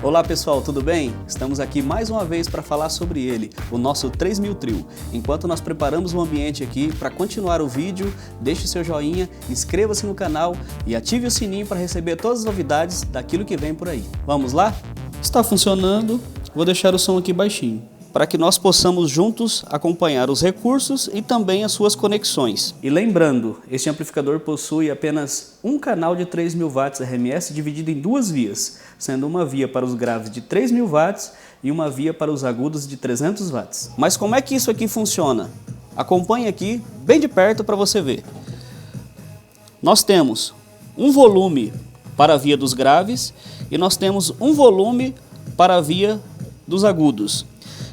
Olá pessoal, tudo bem? Estamos aqui mais uma vez para falar sobre ele, o nosso 3000 Trio. Enquanto nós preparamos o ambiente aqui, para continuar o vídeo, deixe seu joinha, inscreva-se no canal e ative o sininho para receber todas as novidades daquilo que vem por aí. Vamos lá? Está funcionando, vou deixar o som aqui baixinho, para que nós possamos juntos acompanhar os recursos e também as suas conexões. E lembrando, este amplificador possui apenas um canal de 3000 watts RMS dividido em duas vias, sendo uma via para os graves de 3000 watts e uma via para os agudos de 300 watts. Mas como é que isso aqui funciona? Acompanhe aqui bem de perto para você ver. Nós temos um volume para a via dos graves e nós temos um volume para a via dos agudos.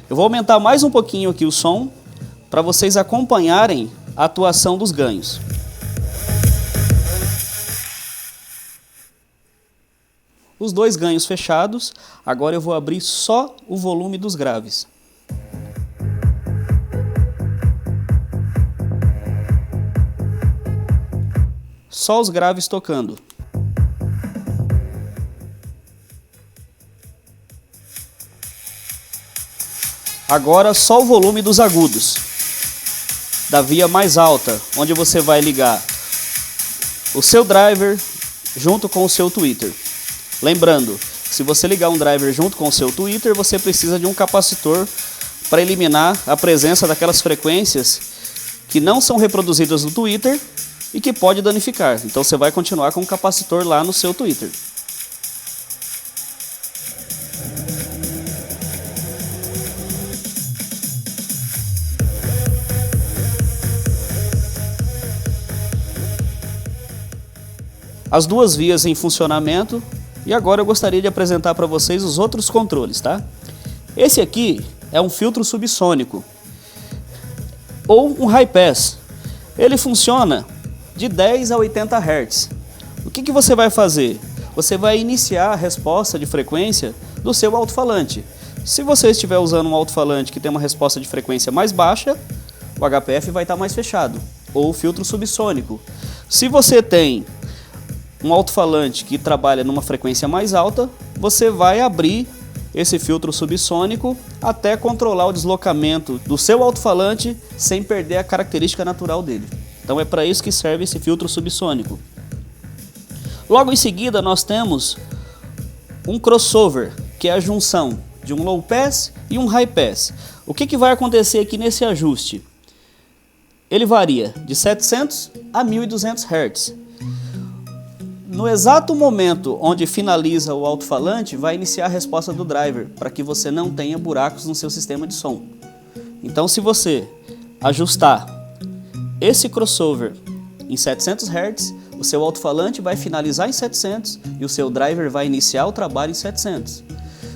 Eu vou aumentar mais um pouquinho aqui o som para vocês acompanharem a atuação dos ganhos. Os dois ganhos fechados, agora eu vou abrir só o volume dos graves. Só os graves tocando. Agora só o volume dos agudos, da via mais alta, onde você vai ligar o seu driver junto com o seu tweeter. Lembrando, se você ligar um driver junto com o seu tweeter, você precisa de um capacitor para eliminar a presença daquelas frequências que não são reproduzidas no tweeter e que pode danificar. Então você vai continuar com o capacitor lá no seu tweeter. As duas vias em funcionamento, e agora eu gostaria de apresentar para vocês os outros controles, tá? Esse aqui é um filtro subsônico, ou um high pass. Ele funciona de 10 a 80 Hz. O que você vai fazer? Você vai iniciar a resposta de frequência do seu alto-falante. Se você estiver usando um alto-falante que tem uma resposta de frequência mais baixa, o HPF vai estar mais fechado, ou o filtro subsônico. Se você tem um alto-falante que trabalha numa frequência mais alta, você vai abrir esse filtro subsônico até controlar o deslocamento do seu alto-falante sem perder a característica natural dele. Então é para isso que serve esse filtro subsônico. Logo em seguida nós temos um crossover, que é a junção de um low pass e um high pass. O que vai acontecer aqui nesse ajuste? Ele varia de 700 a 1200 Hz. No exato momento onde finaliza o alto-falante, vai iniciar a resposta do driver, para que você não tenha buracos no seu sistema de som. Então, se você ajustar esse crossover em 700 Hz, o seu alto-falante vai finalizar em 700 e o seu driver vai iniciar o trabalho em 700.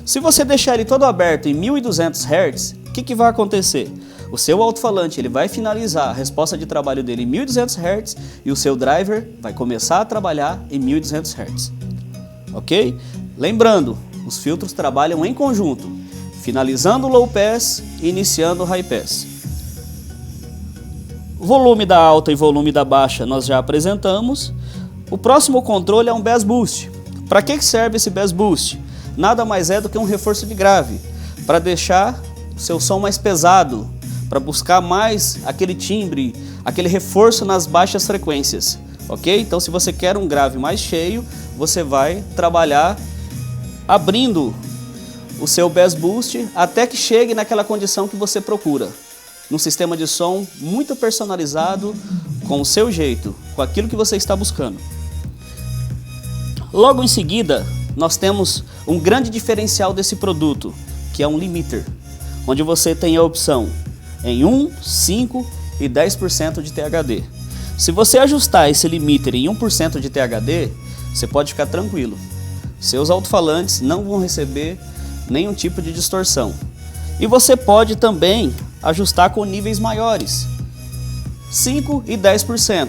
Se você deixar ele todo aberto em 1200 Hz, o que vai acontecer? O seu alto-falante ele vai finalizar a resposta de trabalho dele em 1200 Hz e o seu driver vai começar a trabalhar em 1200 Hz. Ok? Lembrando, os filtros trabalham em conjunto, finalizando o low pass e iniciando o high pass. O volume da alta e volume da baixa nós já apresentamos. O próximo controle é um bass boost. Para que serve esse bass boost? Nada mais é do que um reforço de grave, para deixar o seu som mais pesado, para buscar mais aquele timbre, aquele reforço nas baixas frequências, ok? Então se você quer um grave mais cheio, você vai trabalhar abrindo o seu bass boost até que chegue naquela condição que você procura, num sistema de som muito personalizado, com o seu jeito, com aquilo que você está buscando. Logo em seguida, nós temos um grande diferencial desse produto, que é um limiter, onde você tem a opção em 1, 5 e 10% de THD. Se você ajustar esse limiter em 1% de THD, você pode ficar tranquilo. Seus alto-falantes não vão receber nenhum tipo de distorção. E você pode também ajustar com níveis maiores, 5 e 10%.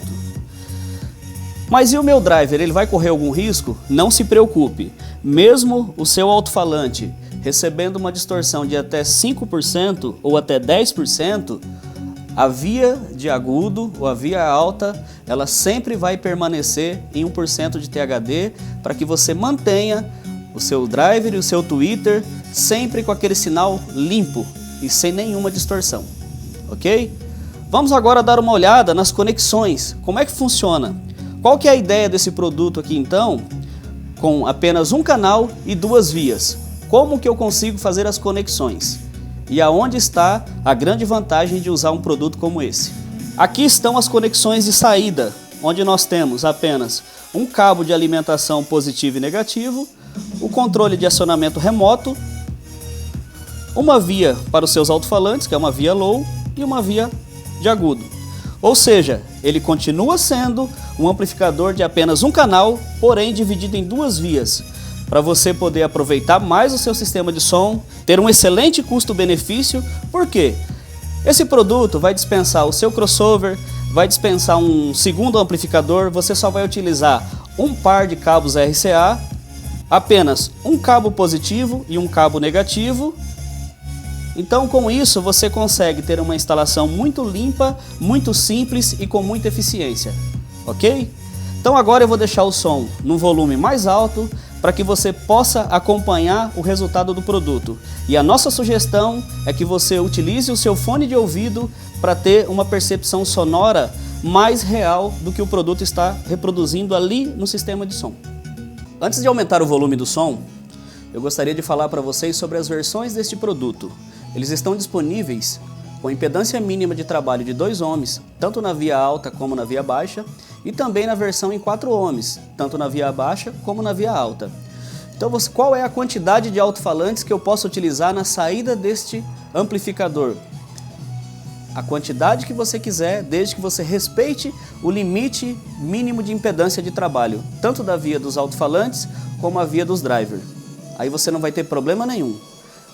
Mas e o meu driver, ele vai correr algum risco? Não se preocupe. Mesmo o seu alto-falante recebendo uma distorção de até 5% ou até 10%, a via de agudo ou a via alta, ela sempre vai permanecer em 1% de THD para que você mantenha o seu driver e o seu tweeter sempre com aquele sinal limpo e sem nenhuma distorção, ok? Vamos agora dar uma olhada nas conexões, como é que funciona. Qual que é a ideia desse produto aqui então? Com apenas um canal e duas vias. Como que eu consigo fazer as conexões? E aonde está a grande vantagem de usar um produto como esse? Aqui estão as conexões de saída, onde nós temos apenas um cabo de alimentação positivo e negativo, o controle de acionamento remoto, uma via para os seus alto-falantes, que é uma via low, e uma via de agudo. Ou seja, ele continua sendo um amplificador de apenas um canal, porém dividido em duas vias, para você poder aproveitar mais o seu sistema de som, ter um excelente custo-benefício. Por quê? Esse produto vai dispensar o seu crossover, vai dispensar um segundo amplificador, você só vai utilizar um par de cabos RCA, apenas um cabo positivo e um cabo negativo. Então, com isso, você consegue ter uma instalação muito limpa, muito simples e com muita eficiência, ok? Então agora eu vou deixar o som num volume mais alto para que você possa acompanhar o resultado do produto. E a nossa sugestão é que você utilize o seu fone de ouvido para ter uma percepção sonora mais real do que o produto está reproduzindo ali no sistema de som. Antes de aumentar o volume do som, eu gostaria de falar para vocês sobre as versões deste produto. Eles estão disponíveis com impedância mínima de trabalho de 2 ohms, tanto na via alta como na via baixa, e também na versão em 4 ohms, tanto na via baixa como na via alta. Então, qual é a quantidade de alto-falantes que eu posso utilizar na saída deste amplificador? A quantidade que você quiser, desde que você respeite o limite mínimo de impedância de trabalho, tanto da via dos alto-falantes como a via dos drivers. Aí você não vai ter problema nenhum.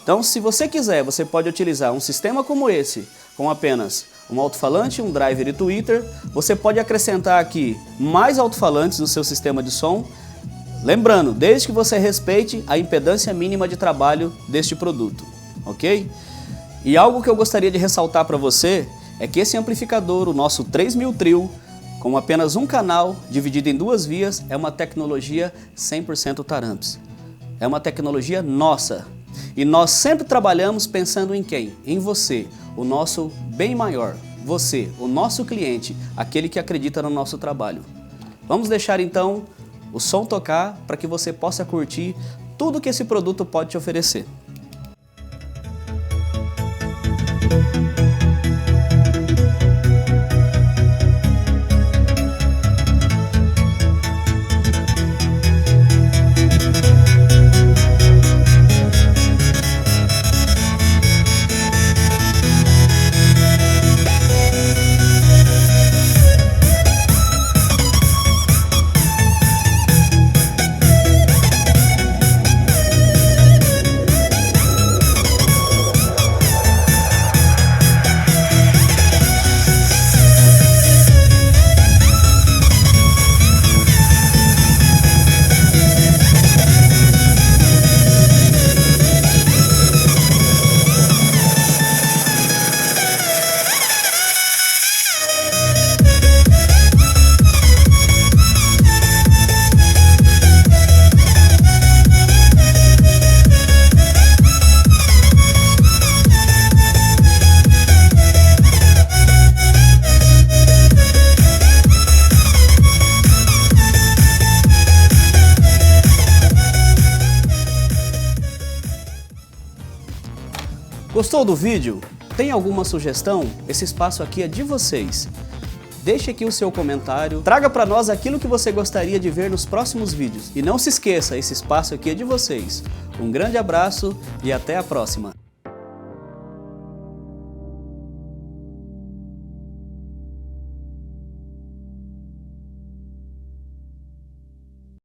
Então, se você quiser, você pode utilizar um sistema como esse, com apenas um alto-falante, um driver e tweeter. Você pode acrescentar aqui mais alto-falantes no seu sistema de som, lembrando, desde que você respeite a impedância mínima de trabalho deste produto, ok? E algo que eu gostaria de ressaltar para você é que esse amplificador, o nosso 3000 Trio, com apenas um canal dividido em 2 vias, é uma tecnologia 100% Taramps. É uma tecnologia nossa. E nós sempre trabalhamos pensando em quem? Em você, o nosso bem maior. Você, o nosso cliente, aquele que acredita no nosso trabalho. Vamos deixar então o som tocar para que você possa curtir tudo que esse produto pode te oferecer. Gostou do vídeo? Tem alguma sugestão? Esse espaço aqui é de vocês. Deixe aqui o seu comentário, traga para nós aquilo que você gostaria de ver nos próximos vídeos. E não se esqueça, esse espaço aqui é de vocês. Um grande abraço e até a próxima!